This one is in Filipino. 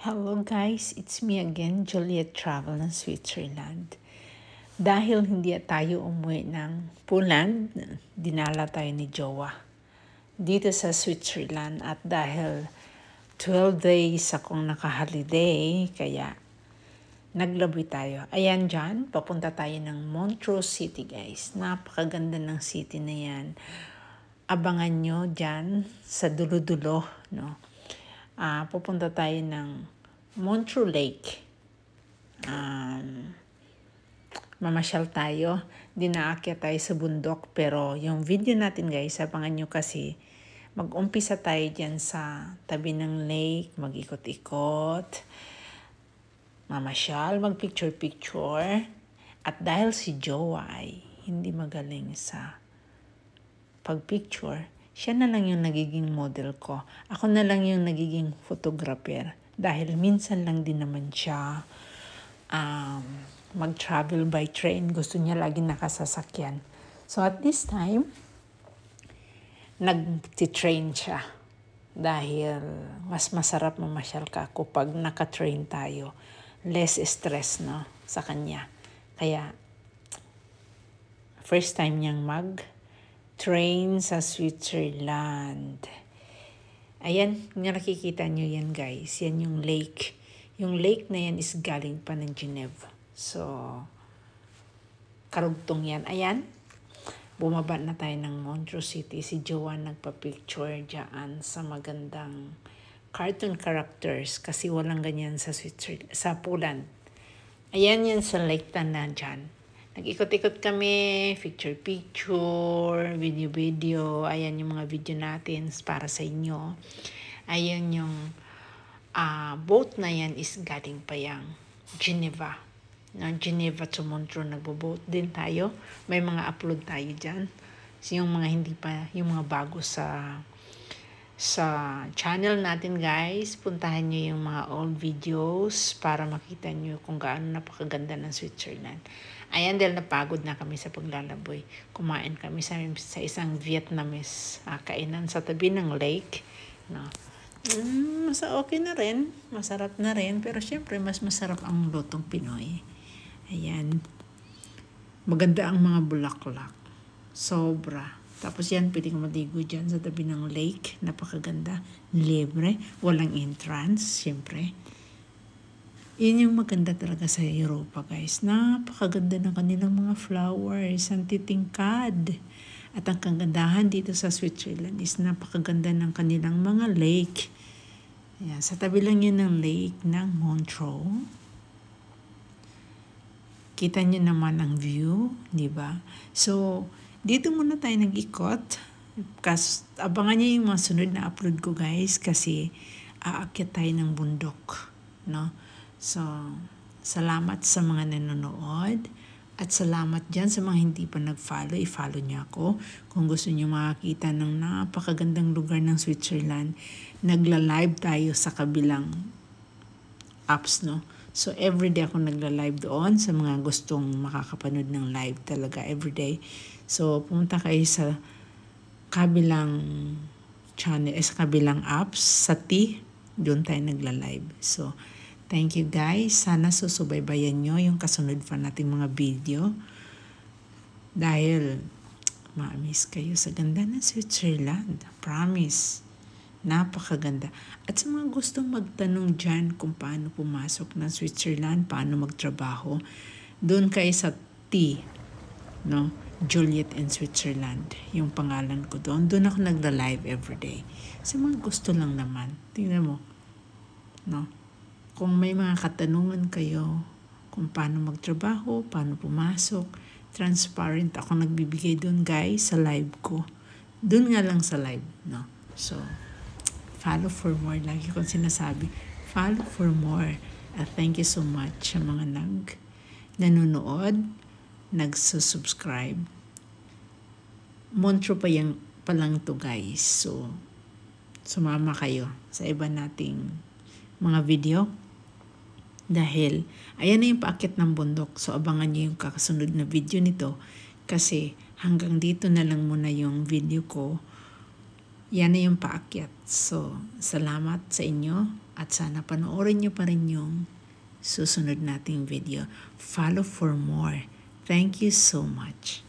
Hello guys, it's me again, Juliet Travel ng Switzerland. Dahil hindi tayo umuwi ng Poland, dinala tayo ni Jowa dito sa Switzerland at dahil 12 days akong naka-holiday, kaya naglaboy tayo. Ayan dyan, papunta tayo ng Montreux City guys. Napakaganda ng city na yan. Abangan nyo dyan sa dulo-dulo, no? Pupunta tayo ng Montreux Lake. Mamasyal tayo. Dinaakyat tayo sa bundok. Pero yung video natin guys, abangan nyo kasi mag-umpisa tayo dyan sa tabi ng lake. Mag-ikot-ikot. Mamasyal, mag-picture-picture. At dahil si Jowa ay hindi magaling sa pag-picture, siya na lang yung nagiging model ko. Ako na lang yung nagiging photographer. Dahil minsan lang din naman siya mag-travel by train. Gusto niya lagi nakasasakyan. So at this time, nag-train siya. Dahil mas masarap mamasyal ka kapag naka-train tayo. Less stress, no, sa kanya. Kaya, first time niyang train sa Switzerland. Ayan, nakikita nyo yan guys. Yan yung lake. Yung lake na yan is galing pa ng Geneva. So, karugtong yan. Ayan, bumaba na tayo ng Montreux City. Si Joanne nagpa-picture dyan sa magandang cartoon characters kasi walang ganyan sa sa Poland. Ayan yan sa lake na dyan. Nag-ikot-ikot kami, picture-picture, video-video. Ayan yung mga video natin para sa inyo. Ayan yung boat na yan is galing pa yung Geneva. Geneva to Montreux, nagbo-boat din tayo. May mga upload tayo dyan. So, yung mga hindi pa, yung mga bago sa channel natin guys, puntahan nyo yung mga old videos para makita nyo kung gaano napakaganda ng Switzerland. Ayan, dahil napagod na kami sa paglalaboy. Kumain kami sa isang Vietnamese kainan sa tabi ng lake. No? Okay na rin. Masarap na rin. Pero syempre, mas masarap ang lutong Pinoy. Ayan. Maganda ang mga bulaklak. Sobra. Tapos yan, pwede kang maligo dyan sa tabi ng lake. Napakaganda. Libre. Walang entrance, syempre. Yun yung maganda talaga sa Europa, guys. Napakaganda ng kanilang mga flowers. Ang titingkad. At ang kagandahan dito sa Switzerland is napakaganda ng kanilang mga lake. Ayan, sa tabi lang yun ng lake ng Montreux. Kita nyo naman ang view, di ba? So, dito muna tayo nag-ikot. Abangan nyo yung mga sunod na upload ko, guys, kasi aakyat tayo ng bundok, no? So, salamat sa mga nanonood at salamat dyan sa mga hindi pa nag-follow. I-follow niyo ako. Kung gusto niyo makakita ng napakagandang lugar ng Switzerland, nagla-live tayo sa kabilang apps, no? So, everyday ako nagla-live doon sa mga gustong makakapanood ng live talaga everyday. So, pumunta kayo sa kabilang channel, sa kabilang apps, sa doon tayo nagla-live. So, thank you guys. Sana susubaybayan nyo yung kasunod pa nating mga video. Dahil ma-miss kayo sa ganda ng Switzerland. Promise. Napakaganda. At sa mga gustong magtanong dyan kung paano pumasok ng Switzerland, paano magtrabaho, doon kayo sa no? Juliet in Switzerland. Yung pangalan ko doon. Doon ako nagla-live everyday. Sa mga gusto lang naman. Tingnan mo. No? Kung may mga katanungan kayo kung paano magtrabaho, paano pumasok, transparent ako nagbibigay doon guys sa live ko. Doon nga lang sa live, no? So, follow for more. Lagi kong sinasabi, follow for more. Thank you so much sa mga nanonood, nagsusubscribe. Montreux pa lang to guys. So, sumama kayo sa iba nating mga video. Dahil, ayan na yung paakyat ng bundok. So, abangan nyo yung kakasunod na video nito. Kasi, hanggang dito na lang muna yung video ko. yan na yung paakyat. So, salamat sa inyo at sana panoorin nyo pa rin yung susunod nating video. Follow for more. Thank you so much.